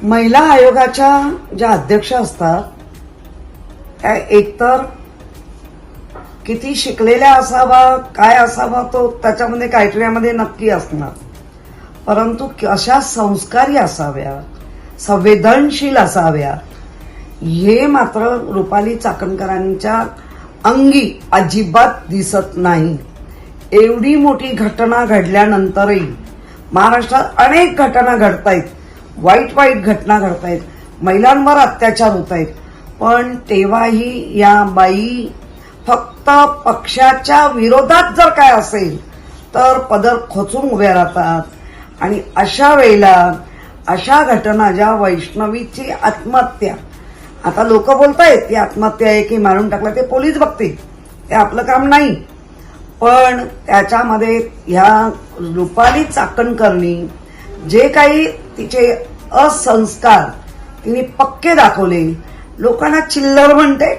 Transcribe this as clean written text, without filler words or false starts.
महिला आयोगाच्या ज्या अध्यक्ष असतात त्या एकतर किती शिकलेल्या असावा, काय असावा तो त्याच्यामध्ये क्रायटेरियामध्ये नक्की असणार, परंतु अशा संस्कारी असाव्या, संवेदनशील असाव्या, हे मात्र रुपाली चाकणकरांच्या अंगी अजिबात दिसत नाही. एवढी मोठी घटना घडल्यानंतरही महाराष्ट्रात अनेक घटना घडतायत, वाईट वाईट घटना घडतायत, महिलांवर अत्याचार होत आहेत, पण तेव्हाही या बाई फक्त पक्षाच्या विरोधात जर काय असेल तर पदर खोचून उभ्या राहतात. आणि अशा वेळेला अशा घटना, ज्या वैष्णवीची आत्महत्या, आता लोक बोलतायत ती आत्महत्या आहे की मारून टाकला, ते पोलीस बघतील, ते आपलं काम नाही. पण त्याच्यामध्ये ह्या रुपाली चाकणकरनी जे काही तिचे असंस्कार तिने पक्के दाखवले, लोकांना चिल्लर म्हणते